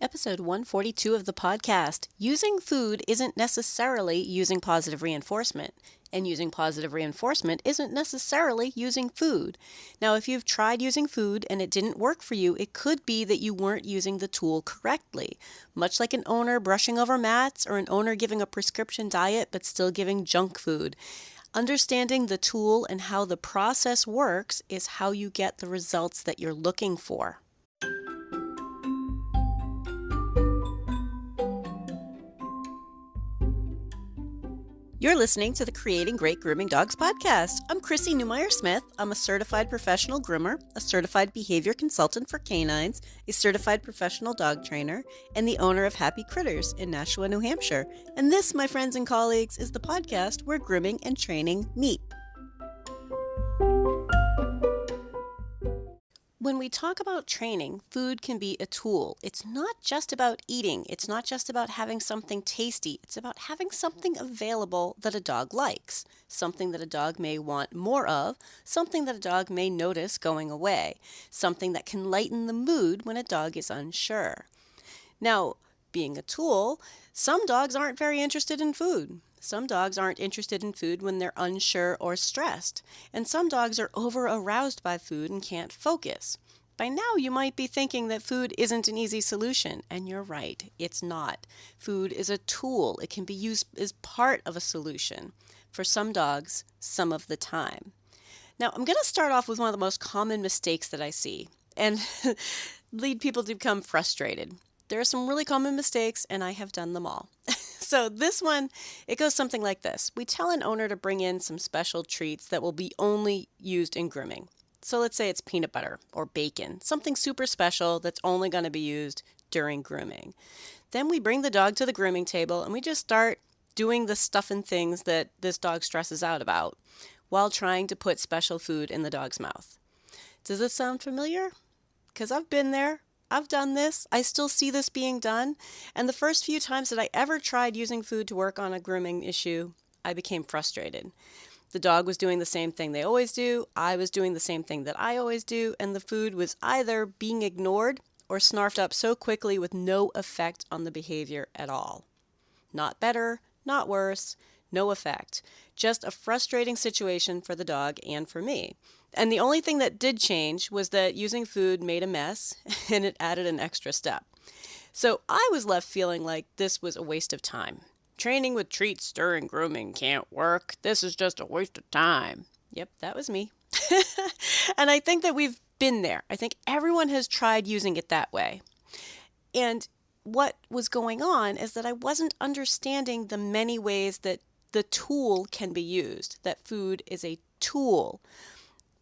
Episode 142 of the podcast. Using food isn't necessarily using positive reinforcement, and using positive reinforcement isn't necessarily using food. Now, if you've tried using food and it didn't work for you, it could be that you weren't using the tool correctly. Much like an owner brushing over mats or an owner giving a prescription diet but still giving junk food. Understanding the tool and how the process works is how you get the results that you're looking for. You're listening to the Creating Great Grooming Dogs podcast. I'm Chrissy Newmeyer-Smith. I'm a certified professional groomer, a certified behavior consultant for canines, a certified professional dog trainer, and the owner of Happy Critters in Nashua, New Hampshire. And this, my friends and colleagues, is the podcast where grooming and training meet. When we talk about training, food can be a tool. It's not just about eating. It's not just about having something tasty. It's about having something available that a dog likes, something that a dog may want more of, something that a dog may notice going away, something that can lighten the mood when a dog is unsure. Now, being a tool, some dogs aren't very interested in food. Some dogs aren't interested in food when they're unsure or stressed, and some dogs are over-aroused by food and can't focus. By now, you might be thinking that food isn't an easy solution, and you're right, it's not. Food is a tool. It can be used as part of a solution for some dogs some of the time. Now, I'm going to start off with one of the most common mistakes that I see, and lead people to become frustrated. There are some really common mistakes, and I have done them all. So this one, it goes something like this. We tell an owner to bring in some special treats that will be only used in grooming. So let's say it's peanut butter or bacon, something super special that's only going to be used during grooming. Then we bring the dog to the grooming table and we just start doing the stuff and things that this dog stresses out about while trying to put special food in the dog's mouth. Does this sound familiar? Because I've been there. I've done this. I still see this being done. And the first few times that I ever tried using food to work on a grooming issue, I became frustrated. The dog was doing the same thing they always do. I was doing the same thing that I always do. And the food was either being ignored or snarfed up so quickly with no effect on the behavior at all. Not better, not worse, no effect. Just a frustrating situation for the dog and for me. And the only thing that did change was that using food made a mess and it added an extra step. So I was left feeling like this was a waste of time. Training with treats during grooming can't work. This is just a waste of time. Yep, that was me. And I think that we've been there. I think everyone has tried using it that way. And what was going on is that I wasn't understanding the many ways that the tool can be used, that food is a tool.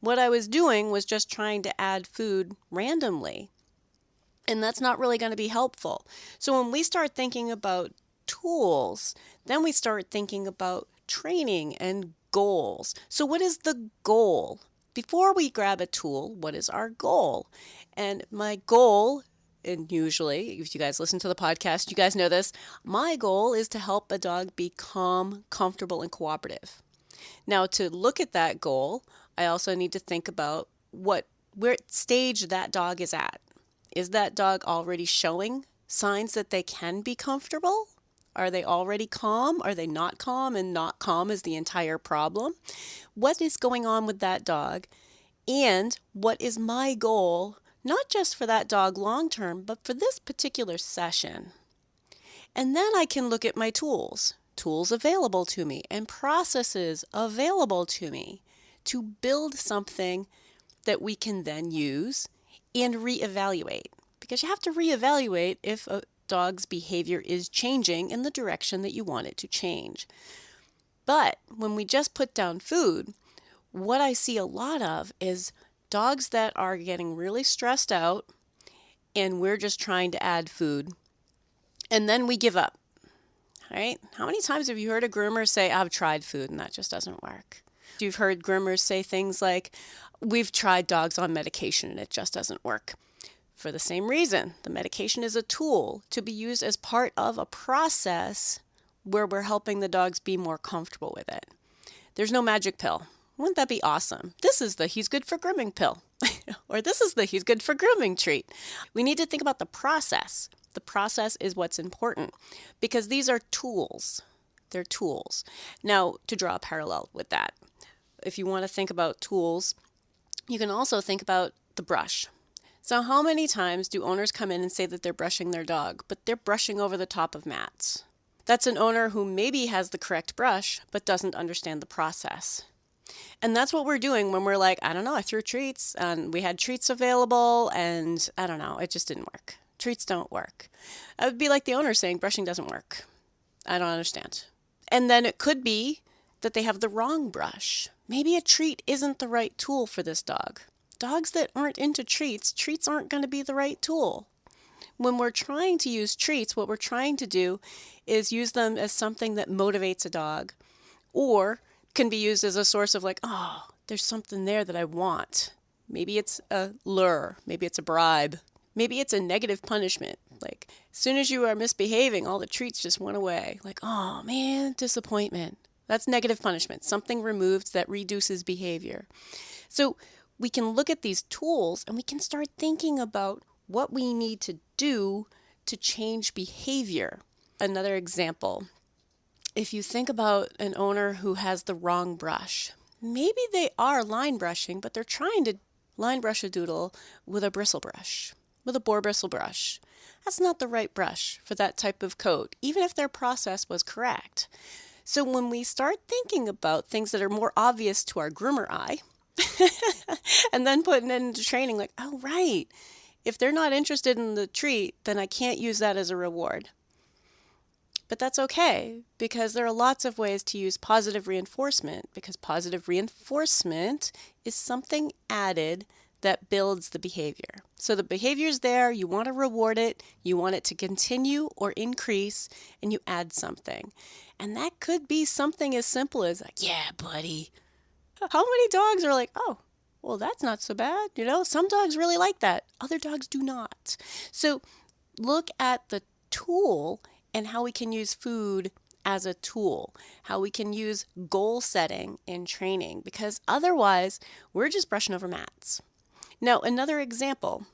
What I was doing was just trying to add food randomly, and that's not really going to be helpful. So when we start thinking about tools, then we start thinking about training and goals. So what is the goal? Before we grab a tool, what is our goal? And my goal, and usually, if you guys listen to the podcast, you guys know this, my goal is to help a dog be calm, comfortable, and cooperative. Now, to look at that goal, I also need to think about where stage that dog is at. Is that dog already showing signs that they can be comfortable? Are they already calm? Are they not calm? And not calm is the entire problem. What is going on with that dog? And what is my goal, not just for that dog long term, but for this particular session? And then I can look at my tools available to me, and processes available to me to build something that we can then use and reevaluate. Because you have to reevaluate if a dog's behavior is changing in the direction that you want it to change. But when we just put down food, what I see a lot of is dogs that are getting really stressed out and we're just trying to add food and then we give up. All right? How many times have you heard a groomer say, I've tried food and that just doesn't work? You've heard groomers say things like, we've tried dogs on medication and it just doesn't work. For the same reason, the medication is a tool to be used as part of a process where we're helping the dogs be more comfortable with it. There's no magic pill. Wouldn't that be awesome? This is the he's good for grooming pill. Or this is the he's good for grooming treat. We need to think about the process. The process is what's important because these are tools. They're tools. Now, to draw a parallel with that, if you want to think about tools, you can also think about the brush. So how many times do owners come in and say that they're brushing their dog, but they're brushing over the top of mats? That's an owner who maybe has the correct brush, but doesn't understand the process. And that's what we're doing when we're like, I don't know, I threw treats and we had treats available and I don't know, it just didn't work. Treats don't work. It would be like the owner saying brushing doesn't work. I don't understand. And then it could be that they have the wrong brush. Maybe a treat isn't the right tool for this dog. Dogs that aren't into treats aren't going to be the right tool. When we're trying to use treats, what we're trying to do is use them as something that motivates a dog or can be used as a source of like, oh, there's something there that I want. Maybe it's a lure. Maybe it's a bribe. Maybe it's a negative punishment. Like, as soon as you are misbehaving, all the treats just went away. Like, oh man, disappointment. That's negative punishment. Something removed that reduces behavior. So we can look at these tools and we can start thinking about what we need to do to change behavior. Another example, if you think about an owner who has the wrong brush, maybe they are line brushing, but they're trying to line brush a doodle with a bristle brush, with a boar bristle brush. That's not the right brush for that type of coat, even if their process was correct. So when we start thinking about things that are more obvious to our groomer eye, and then putting it into training, like, oh, right, if they're not interested in the treat, then I can't use that as a reward. But that's okay, because there are lots of ways to use positive reinforcement, because positive reinforcement is something added that builds the behavior. So the behavior's there, you want to reward it, you want it to continue or increase, and you add something. And that could be something as simple as like, yeah, buddy. How many dogs are like, oh, well, that's not so bad. You know, some dogs really like that. Other dogs do not. So look at the tool and how we can use food as a tool, how we can use goal setting in training, because otherwise we're just brushing over mats. Now, another example,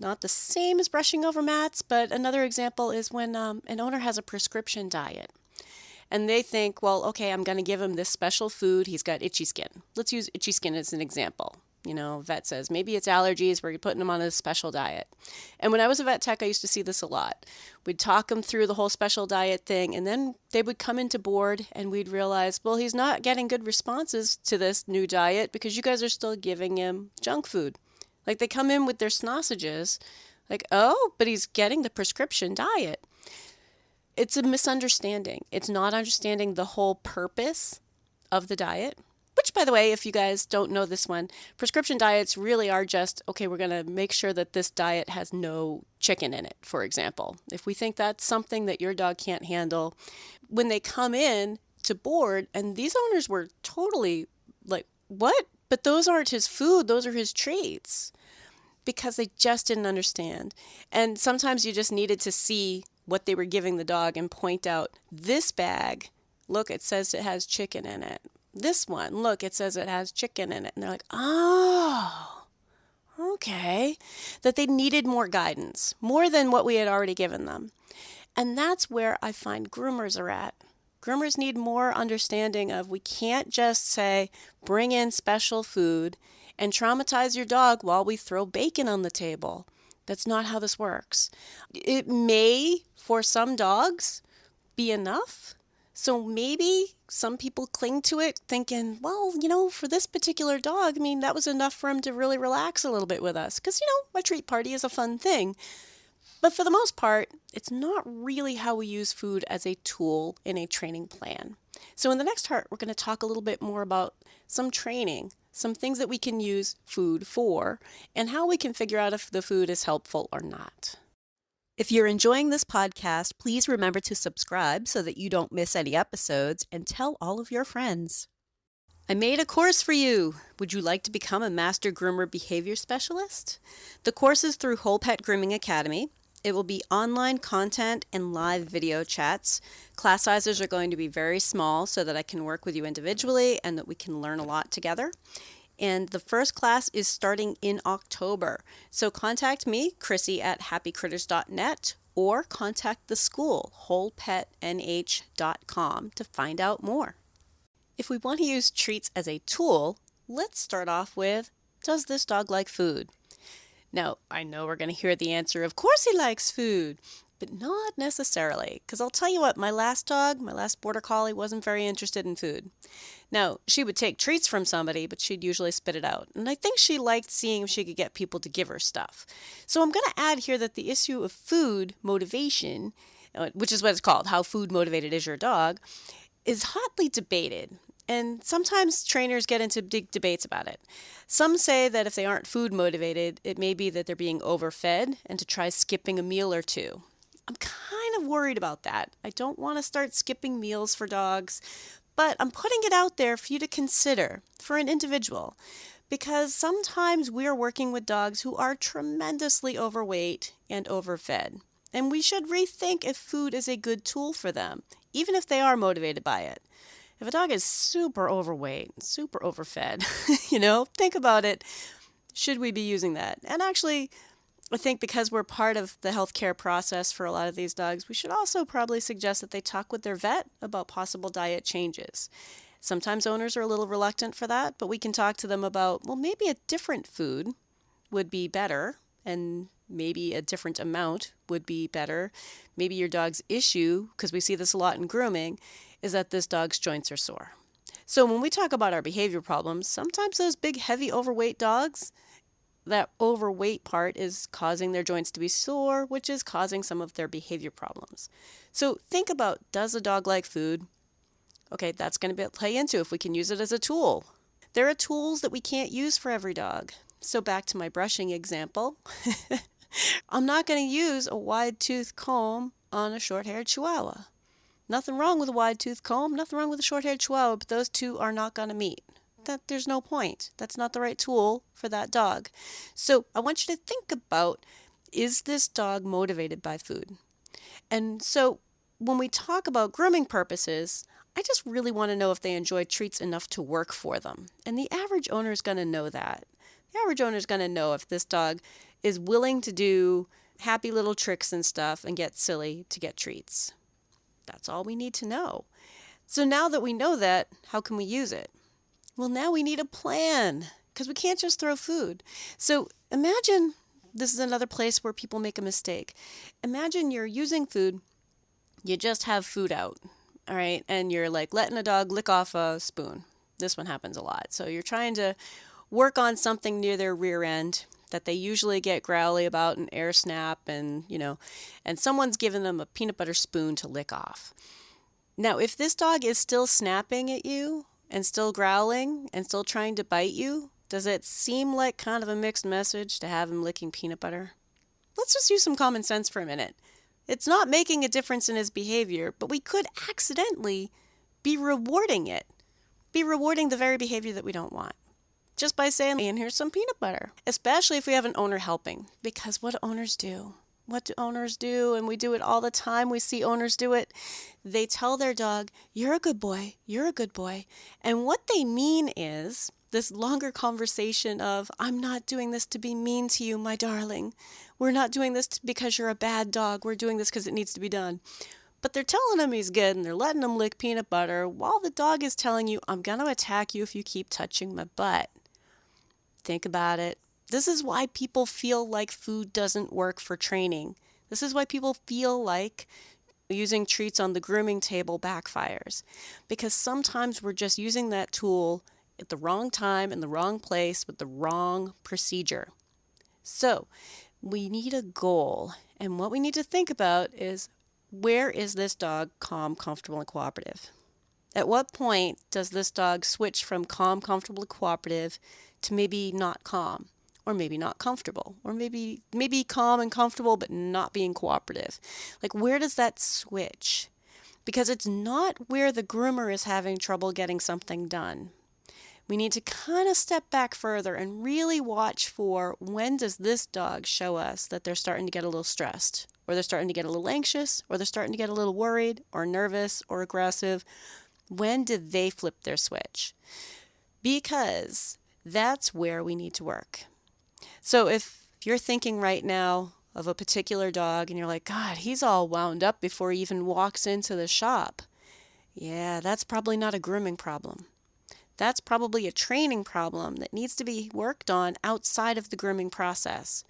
not the same as brushing over mats, but another example is when an owner has a prescription diet. And they think, well, okay, I'm going to give him this special food. He's got itchy skin. Let's use itchy skin as an example. You know, vet says, maybe it's allergies. We're putting him on a special diet. And when I was a vet tech, I used to see this a lot. We'd talk him through the whole special diet thing, and then they would come into board, and we'd realize, well, he's not getting good responses to this new diet because you guys are still giving him junk food. Like, they come in with their sausages, like, oh, but he's getting the prescription diet. It's a misunderstanding. It's not understanding the whole purpose of the diet, which, by the way, if you guys don't know this one, prescription diets really are just, okay, we're going to make sure that this diet has no chicken in it, for example. If we think that's something that your dog can't handle, when they come in to board, and these owners were totally like, what? But those aren't his food. Those are his treats, because they just didn't understand. And sometimes you just needed to see what they were giving the dog and point out, this bag, look, it says it has chicken in it. This one, look, it says it has chicken in it. And they're like, oh, okay. That they needed more guidance, more than what we had already given them. And that's where I find groomers are at. Groomers need more understanding of, we can't just say, bring in special food and traumatize your dog while we throw bacon on the table. That's not how this works. It may, for some dogs, be enough. So maybe some people cling to it thinking, well, you know, for this particular dog, I mean, that was enough for him to really relax a little bit with us. Because, you know, a treat party is a fun thing. But for the most part, it's not really how we use food as a tool in a training plan. So in the next part, we're going to talk a little bit more about some training, some things that we can use food for, and how we can figure out if the food is helpful or not. If you're enjoying this podcast, please remember to subscribe so that you don't miss any episodes, and tell all of your friends. I made a course for you. Would you like to become a Master Groomer Behavior Specialist? The course is through Whole Pet Grooming Academy. It will be online content and live video chats. Class sizes are going to be very small so that I can work with you individually and that we can learn a lot together. And the first class is starting in October. So contact me, Chrissy, at happycritters.net, or contact the school, wholepetnh.com, to find out more. If we want to use treats as a tool, let's start off with, does this dog like food? Now, I know we're going to hear the answer, of course he likes food, but not necessarily, because I'll tell you what, my last border collie, wasn't very interested in food. Now, she would take treats from somebody, but she'd usually spit it out, and I think she liked seeing if she could get people to give her stuff. So I'm going to add here that the issue of food motivation, which is what it's called, how food motivated is your dog, is hotly debated. And sometimes trainers get into big debates about it. Some say that if they aren't food motivated, it may be that they're being overfed and to try skipping a meal or two. I'm kind of worried about that. I don't want to start skipping meals for dogs, but I'm putting it out there for you to consider for an individual, because sometimes we are working with dogs who are tremendously overweight and overfed, and we should rethink if food is a good tool for them, even if they are motivated by it. If a dog is super overweight, super overfed, think about it. Should we be using that? And actually, I think because we're part of the healthcare process for a lot of these dogs, we should also probably suggest that they talk with their vet about possible diet changes. Sometimes owners are a little reluctant for that, but we can talk to them about, well, maybe a different food would be better, and maybe a different amount would be better. Maybe your dog's issue, because we see this a lot in grooming, is that this dog's joints are sore. So when we talk about our behavior problems, sometimes those big, heavy, overweight dogs, that overweight part is causing their joints to be sore, which is causing some of their behavior problems. So think about, does a dog like food? Okay, that's going to play into if we can use it as a tool. There are tools that we can't use for every dog. So back to my brushing example. I'm not going to use a wide-tooth comb on a short-haired Chihuahua. Nothing wrong with a wide-tooth comb, nothing wrong with a short-haired Chihuahua, but those two are not going to meet. There's no point. That's not the right tool for that dog. So I want you to think about, is this dog motivated by food? And so when we talk about grooming purposes, I just really want to know if they enjoy treats enough to work for them. And the average owner is going to know that. The average owner is going to know if this dog is willing to do happy little tricks and stuff and get silly to get treats. That's all we need to know. So now that we know that, how can we use it? Well, now we need a plan, because we can't just throw food. So imagine, this is another place where people make a mistake. Imagine you're using food, you just have food out, all right? And you're like letting a dog lick off a spoon. This one happens a lot. So you're trying to work on something near their rear end that they usually get growly about, an air snap, and someone's given them a peanut butter spoon to lick off. Now, if this dog is still snapping at you and still growling and still trying to bite you, does it seem like kind of a mixed message to have him licking peanut butter? Let's just use some common sense for a minute. It's not making a difference in his behavior, but we could accidentally be rewarding it, be rewarding the very behavior that we don't want, just by saying, and here's some peanut butter, especially if we have an owner helping, because what do owners do? What do owners do? And we do it all the time. We see owners do it. They tell their dog, you're a good boy, you're a good boy. And what they mean is this longer conversation of, I'm not doing this to be mean to you, my darling. We're not doing this because you're a bad dog. We're doing this because it needs to be done. But they're telling him he's good, and they're letting him lick peanut butter while the dog is telling you, I'm going to attack you if you keep touching my butt. Think about it. This is why people feel like food doesn't work for training. This is why people feel like using treats on the grooming table backfires. Because sometimes we're just using that tool at the wrong time, in the wrong place, with the wrong procedure. So we need a goal. And what we need to think about is, where is this dog calm, comfortable, and cooperative? At what point does this dog switch from calm, comfortable, and cooperative to maybe not calm, or maybe not comfortable, or maybe calm and comfortable but not being cooperative? Like, where does that switch? Because it's not where the groomer is having trouble getting something done. We need to kind of step back further and really watch for, when does this dog show us that they're starting to get a little stressed, or they're starting to get a little anxious, or they're starting to get a little worried or nervous or aggressive. When did they flip their switch? Because that's where we need to work. So if you're thinking right now, of a particular dog and you're like, God, he's all wound up before he even walks into the shop. Yeah, that's probably not a grooming problem. That's probably a training problem that needs to be worked on outside of the grooming process.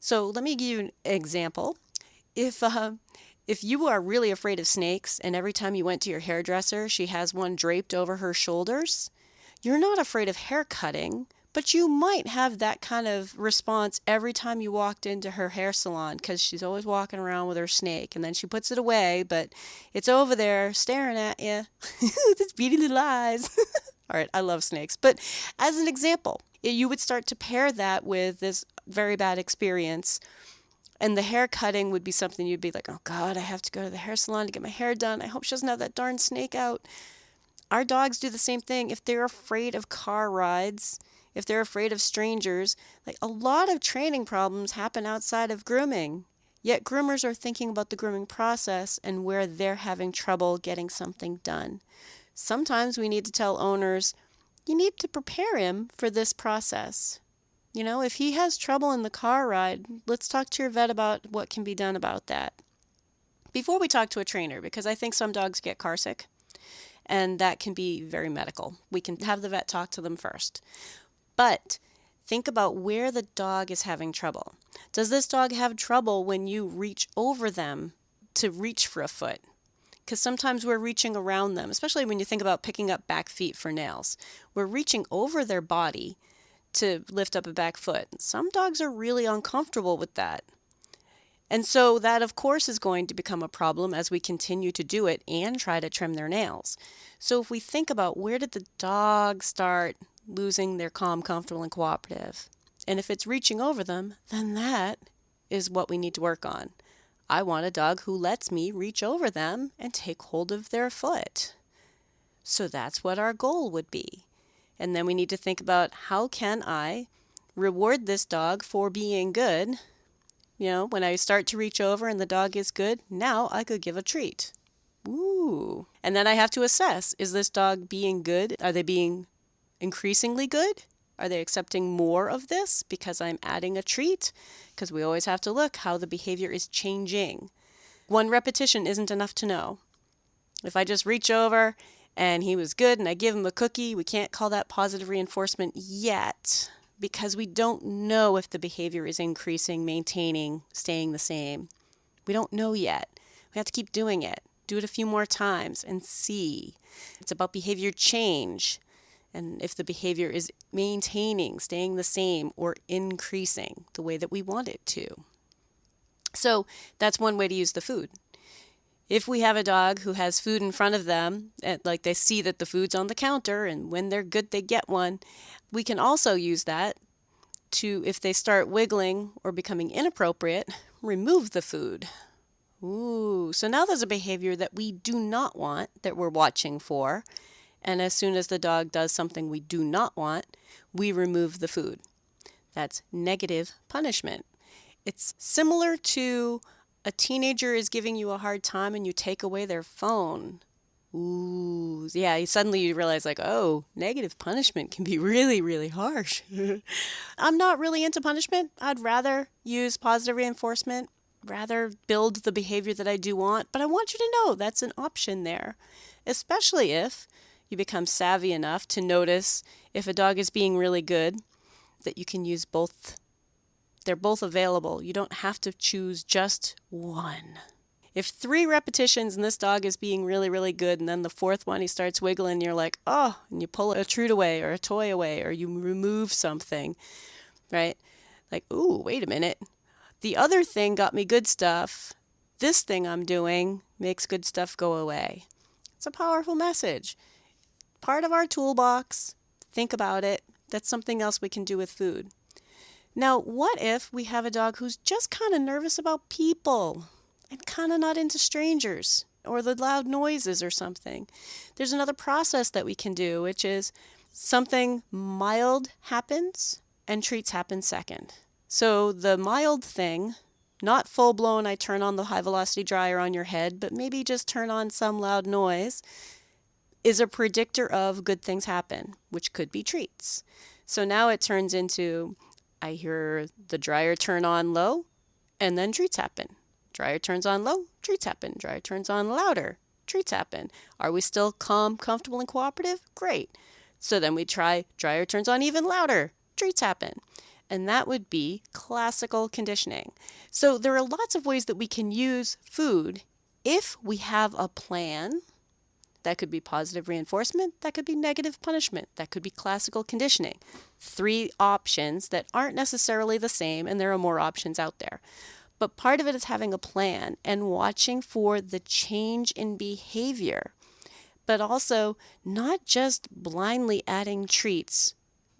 So let me give you an example. If you are really afraid of snakes and every time you went to your hairdresser, she has one draped over her shoulders, you're not afraid of hair cutting, but you might have that kind of response every time you walked into her hair salon because she's always walking around with her snake and then she puts it away, but it's over there staring at you. This beady little eyes. All right, I love snakes. But as an example, you would start to pair that with this very bad experience. And the hair cutting would be something you'd be like, oh God, I have to go to the hair salon to get my hair done. I hope she doesn't have that darn snake out. Our dogs do the same thing. If they're afraid of car rides, if they're afraid of strangers, like a lot of training problems happen outside of grooming. Yet groomers are thinking about the grooming process and where they're having trouble getting something done. Sometimes we need to tell owners, you need to prepare him for this process. You know, if he has trouble in the car ride, let's talk to your vet about what can be done about that. Before we talk to a trainer, because I think some dogs get car sick, and that can be very medical. We can have the vet talk to them first. But think about where the dog is having trouble. Does this dog have trouble when you reach over them to reach for a foot? Because sometimes we're reaching around them, especially when you think about picking up back feet for nails. We're reaching over their body to lift up a back foot. Some dogs are really uncomfortable with that. And so that, of course, is going to become a problem as we continue to do it and try to trim their nails. So if we think about where did the dog start losing their calm, comfortable, and cooperative, and if it's reaching over them, then that is what we need to work on. I want a dog who lets me reach over them and take hold of their foot. So that's what our goal would be. And then we need to think about how can I reward this dog for being good. You know, when I start to reach over and the dog is good, now I could give a treat. Ooh. And then I have to assess, is this dog being good? Are they being increasingly good? Are they accepting more of this because I'm adding a treat? Because we always have to look how the behavior is changing. One repetition isn't enough to know. If I just reach over and he was good and I give him a cookie, we can't call that positive reinforcement yet because we don't know if the behavior is increasing, maintaining, staying the same. We don't know yet. We have to keep doing it. Do it a few more times and see. It's about behavior change. And if the behavior is maintaining, staying the same, or increasing the way that we want it to. So that's one way to use the food. If we have a dog who has food in front of them, like they see that the food's on the counter, and when they're good, they get one, we can also use that to, if they start wiggling or becoming inappropriate, remove the food. Ooh, so now there's a behavior that we do not want, that we're watching for. And as soon as the dog does something we do not want, we remove the food. That's negative punishment. It's similar to a teenager is giving you a hard time and you take away their phone. Ooh, yeah, suddenly you realize like, oh, negative punishment can be really, really harsh. I'm not really into punishment. I'd rather use positive reinforcement, rather build the behavior that I do want. But I want you to know that's an option there, especially if you become savvy enough to notice if a dog is being really good, that you can use both. They're both available. You don't have to choose just one. If 3 repetitions and this dog is being really, really good, and then the 4th one he starts wiggling, you're like, oh, and you pull a treat away or a toy away or you remove something, right? Like, ooh, wait a minute. The other thing got me good stuff. This thing I'm doing makes good stuff go away. It's a powerful message. Part of our toolbox. Think about it. That's something else we can do with food. Now, what if we have a dog who's just kind of nervous about people and kind of not into strangers or the loud noises or something? There's another process that we can do, which is something mild happens and treats happen second. So the mild thing, not full-blown, I turn on the high-velocity dryer on your head, but maybe just turn on some loud noise, is a predictor of good things happen, which could be treats. So now it turns into, I hear the dryer turn on low, And then treats happen. Dryer turns on low, treats happen. Dryer turns on louder, treats happen. Are we still calm, comfortable, and cooperative? Great. So then we try dryer turns on even louder, treats happen. And that would be classical conditioning. So there are lots of ways that we can use food if we have a plan. That could be positive reinforcement. That could be negative punishment. That could be classical conditioning. 3 options that aren't necessarily the same, and there are more options out there. But part of it is having a plan and watching for the change in behavior, but also not just blindly adding treats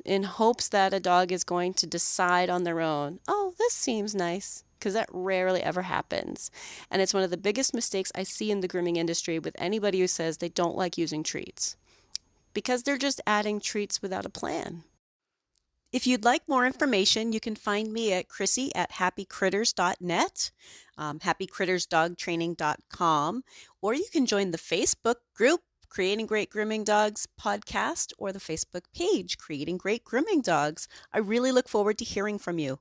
in hopes that a dog is going to decide on their own, oh, this seems nice, because that rarely ever happens. And it's one of the biggest mistakes I see in the grooming industry with anybody who says they don't like using treats, because they're just adding treats without a plan. If you'd like more information, you can find me at chrissy@happycritters.net, happycrittersdogtraining.com, or you can join the Facebook group Creating Great Grooming Dogs podcast or the Facebook page Creating Great Grooming Dogs. I really look forward to hearing from you.